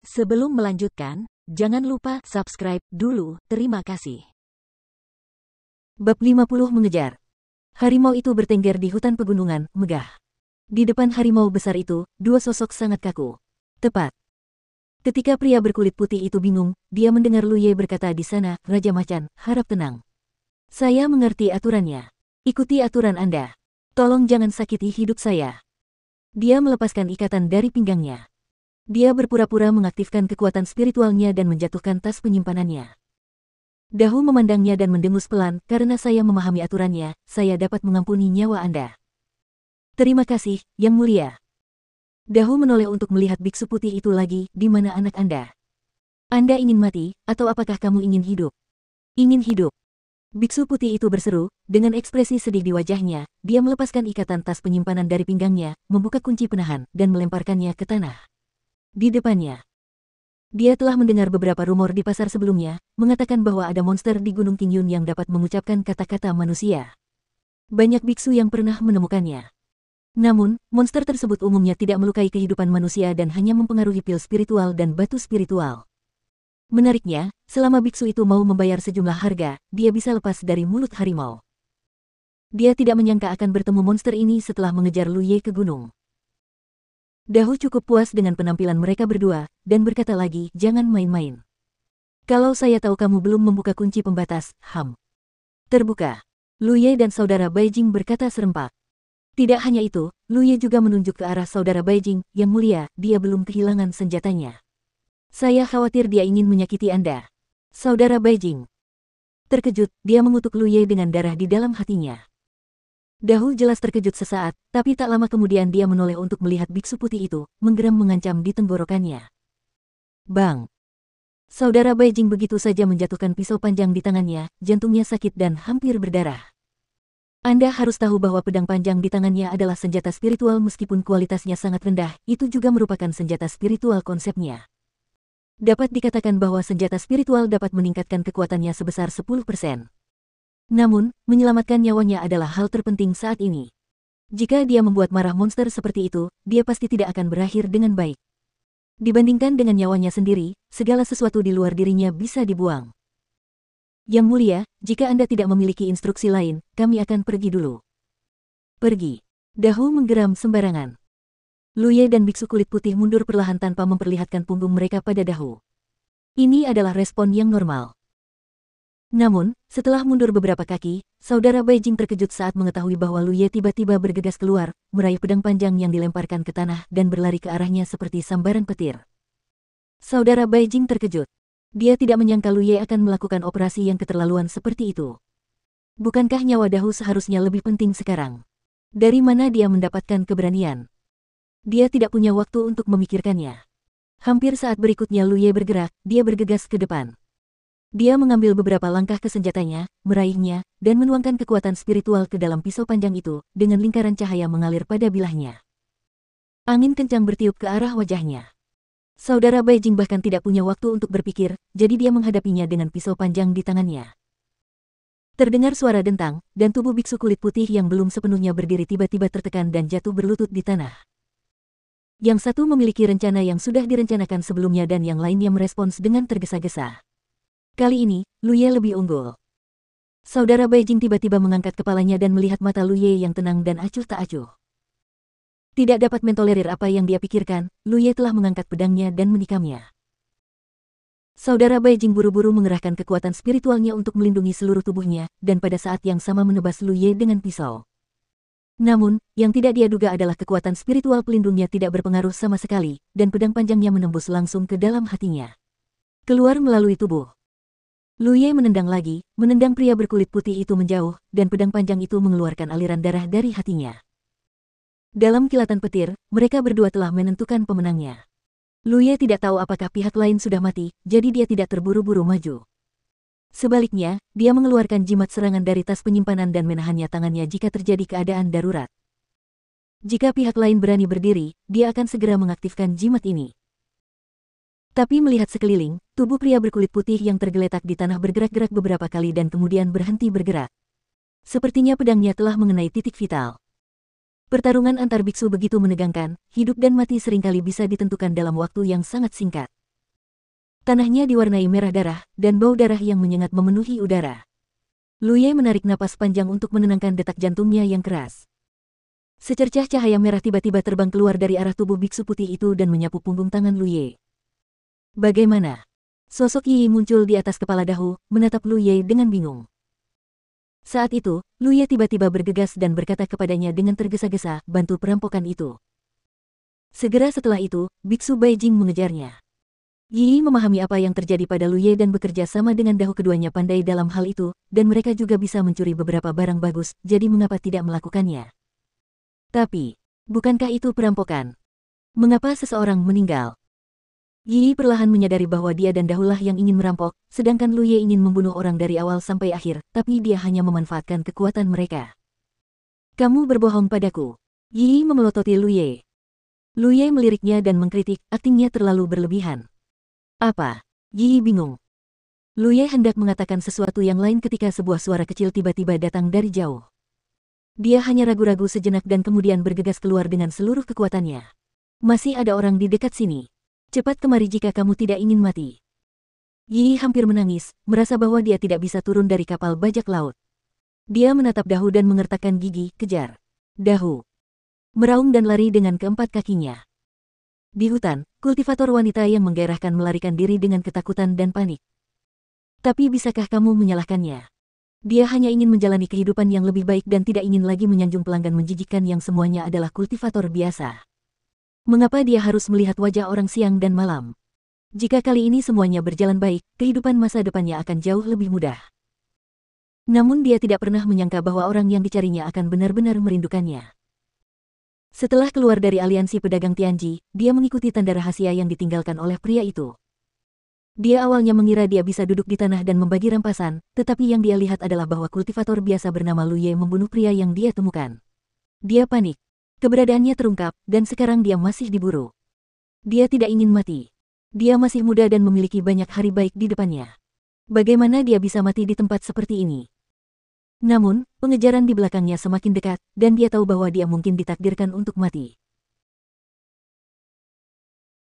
Sebelum melanjutkan, jangan lupa subscribe dulu, terima kasih. Bab 50 mengejar. Harimau itu bertengger di hutan pegunungan, megah. Di depan harimau besar itu, dua sosok sangat kaku. Tepat. Ketika pria berkulit putih itu bingung, dia mendengar Lu Ye berkata di sana, Raja Macan, harap tenang. Saya mengerti aturannya. Ikuti aturan Anda. Tolong jangan sakiti hidup saya. Dia melepaskan ikatan dari pinggangnya. Dia berpura-pura mengaktifkan kekuatan spiritualnya dan menjatuhkan tas penyimpanannya. Dahu memandangnya dan mendengus pelan, karena saya memahami aturannya, saya dapat mengampuni nyawa Anda. Terima kasih, Yang Mulia. Dahu menoleh untuk melihat biksu putih itu lagi, di mana anak Anda? Anda ingin mati, atau apakah kamu ingin hidup? Ingin hidup. Biksu putih itu berseru, dengan ekspresi sedih di wajahnya, dia melepaskan ikatan tas penyimpanan dari pinggangnya, membuka kunci penahan, dan melemparkannya ke tanah. Di depannya, dia telah mendengar beberapa rumor di pasar sebelumnya, mengatakan bahwa ada monster di Gunung Qingyun yang dapat mengucapkan kata-kata manusia. Banyak biksu yang pernah menemukannya. Namun, monster tersebut umumnya tidak melukai kehidupan manusia dan hanya mempengaruhi pil spiritual dan batu spiritual. Menariknya, selama biksu itu mau membayar sejumlah harga, dia bisa lepas dari mulut harimau. Dia tidak menyangka akan bertemu monster ini setelah mengejar Lu Ye ke gunung. Dahu cukup puas dengan penampilan mereka berdua, dan berkata lagi, jangan main-main. Kalau saya tahu kamu belum membuka kunci pembatas, terbuka. Lu Ye dan saudara Baijing berkata serempak. Tidak hanya itu, Lu Ye juga menunjuk ke arah saudara Baijing, Yang Mulia, dia belum kehilangan senjatanya. Saya khawatir dia ingin menyakiti Anda. Saudara Baijing. Terkejut, dia mengutuk Lu Ye dengan darah di dalam hatinya. Dahu jelas terkejut sesaat, tapi tak lama kemudian dia menoleh untuk melihat biksu putih itu, menggeram mengancam di tenggorokannya. Bang! Saudara Baijing begitu saja menjatuhkan pisau panjang di tangannya, jantungnya sakit dan hampir berdarah. Anda harus tahu bahwa pedang panjang di tangannya adalah senjata spiritual meskipun kualitasnya sangat rendah, itu juga merupakan senjata spiritual konsepnya. Dapat dikatakan bahwa senjata spiritual dapat meningkatkan kekuatannya sebesar 10%. Namun, menyelamatkan nyawanya adalah hal terpenting saat ini. Jika dia membuat marah monster seperti itu, dia pasti tidak akan berakhir dengan baik. Dibandingkan dengan nyawanya sendiri, segala sesuatu di luar dirinya bisa dibuang. Yang Mulia, jika Anda tidak memiliki instruksi lain, kami akan pergi dulu. Pergi. Dahu menggeram sembarangan. Lu Ye dan biksu kulit putih mundur perlahan tanpa memperlihatkan punggung mereka pada Dahu. Ini adalah respon yang normal. Namun, setelah mundur beberapa kaki, saudara Baijing terkejut saat mengetahui bahwa Lu Ye tiba-tiba bergegas keluar, meraih pedang panjang yang dilemparkan ke tanah dan berlari ke arahnya seperti sambaran petir. Saudara Baijing terkejut. Dia tidak menyangka Lu Ye akan melakukan operasi yang keterlaluan seperti itu. Bukankah nyawa Dahu seharusnya lebih penting sekarang? Dari mana dia mendapatkan keberanian? Dia tidak punya waktu untuk memikirkannya. Hampir saat berikutnya Lu Ye bergerak, dia bergegas ke depan. Dia mengambil beberapa langkah ke senjatanya, meraihnya, dan menuangkan kekuatan spiritual ke dalam pisau panjang itu, dengan lingkaran cahaya mengalir pada bilahnya. Angin kencang bertiup ke arah wajahnya. Saudara Baijing bahkan tidak punya waktu untuk berpikir, jadi dia menghadapinya dengan pisau panjang di tangannya. Terdengar suara dentang, dan tubuh biksu kulit putih yang belum sepenuhnya berdiri tiba-tiba tertekan dan jatuh berlutut di tanah. Yang satu memiliki rencana yang sudah direncanakan sebelumnya dan yang lainnya merespons dengan tergesa-gesa. Kali ini, Lu Ye lebih unggul. Saudara Baijing tiba-tiba mengangkat kepalanya dan melihat mata Lu Ye yang tenang dan acuh tak acuh. Tidak dapat mentolerir apa yang dia pikirkan, Lu Ye telah mengangkat pedangnya dan menikamnya. Saudara Baijing buru-buru mengerahkan kekuatan spiritualnya untuk melindungi seluruh tubuhnya, dan pada saat yang sama menebas Lu Ye dengan pisau. Namun, yang tidak dia duga adalah kekuatan spiritual pelindungnya tidak berpengaruh sama sekali, dan pedang panjangnya menembus langsung ke dalam hatinya. Keluar melalui tubuh. Lu Ye menendang lagi, menendang pria berkulit putih itu menjauh, dan pedang panjang itu mengeluarkan aliran darah dari hatinya. Dalam kilatan petir, mereka berdua telah menentukan pemenangnya. Lu Ye tidak tahu apakah pihak lain sudah mati, jadi dia tidak terburu-buru maju. Sebaliknya, dia mengeluarkan jimat serangan dari tas penyimpanan dan menahannya tangannya jika terjadi keadaan darurat. Jika pihak lain berani berdiri, dia akan segera mengaktifkan jimat ini. Tapi melihat sekeliling, tubuh pria berkulit putih yang tergeletak di tanah bergerak-gerak beberapa kali dan kemudian berhenti bergerak. Sepertinya pedangnya telah mengenai titik vital. Pertarungan antar biksu begitu menegangkan, hidup dan mati seringkali bisa ditentukan dalam waktu yang sangat singkat. Tanahnya diwarnai merah darah, dan bau darah yang menyengat memenuhi udara. Lu Ye menarik napas panjang untuk menenangkan detak jantungnya yang keras. Secercah cahaya merah tiba-tiba terbang keluar dari arah tubuh biksu putih itu dan menyapu punggung tangan Lu Ye. Bagaimana? Sosok Yi muncul di atas kepala dahu, menatap Lu Ye dengan bingung. Saat itu, Lu Ye tiba-tiba bergegas dan berkata kepadanya dengan tergesa-gesa, bantu perampokan itu. Segera setelah itu, biksu Beijing mengejarnya. Yi memahami apa yang terjadi pada Lu Ye dan bekerja sama dengan dahu keduanya pandai dalam hal itu, dan mereka juga bisa mencuri beberapa barang bagus, jadi mengapa tidak melakukannya? Tapi, bukankah itu perampokan? Mengapa seseorang meninggal? Yi perlahan menyadari bahwa dia dan dahulah yang ingin merampok, sedangkan Lu Ye ingin membunuh orang dari awal sampai akhir, tapi dia hanya memanfaatkan kekuatan mereka. Kamu berbohong padaku. Yi memelototi Lu Ye. Lu Ye meliriknya dan mengkritik, aktingnya terlalu berlebihan. Apa? Yi bingung. Lu Ye hendak mengatakan sesuatu yang lain ketika sebuah suara kecil tiba-tiba datang dari jauh. Dia hanya ragu-ragu sejenak dan kemudian bergegas keluar dengan seluruh kekuatannya. Masih ada orang di dekat sini. Cepat kemari jika kamu tidak ingin mati. Yi hampir menangis, merasa bahwa dia tidak bisa turun dari kapal bajak laut. Dia menatap dahu dan mengertakkan gigi, kejar. Dahu meraung dan lari dengan keempat kakinya. Di hutan, kultivator wanita yang menggairahkan melarikan diri dengan ketakutan dan panik. Tapi bisakah kamu menyalahkannya? Dia hanya ingin menjalani kehidupan yang lebih baik dan tidak ingin lagi menyanjung pelanggan menjijikkan yang semuanya adalah kultivator biasa. Mengapa dia harus melihat wajah orang siang dan malam? Jika kali ini semuanya berjalan baik, kehidupan masa depannya akan jauh lebih mudah. Namun dia tidak pernah menyangka bahwa orang yang dicarinya akan benar-benar merindukannya. Setelah keluar dari aliansi pedagang Tianji, dia mengikuti tanda rahasia yang ditinggalkan oleh pria itu. Dia awalnya mengira dia bisa duduk di tanah dan membagi rampasan, tetapi yang dia lihat adalah bahwa kultivator biasa bernama Lu Ye membunuh pria yang dia temukan. Dia panik. Keberadaannya terungkap, dan sekarang dia masih diburu. Dia tidak ingin mati. Dia masih muda dan memiliki banyak hari baik di depannya. Bagaimana dia bisa mati di tempat seperti ini? Namun, pengejaran di belakangnya semakin dekat, dan dia tahu bahwa dia mungkin ditakdirkan untuk mati.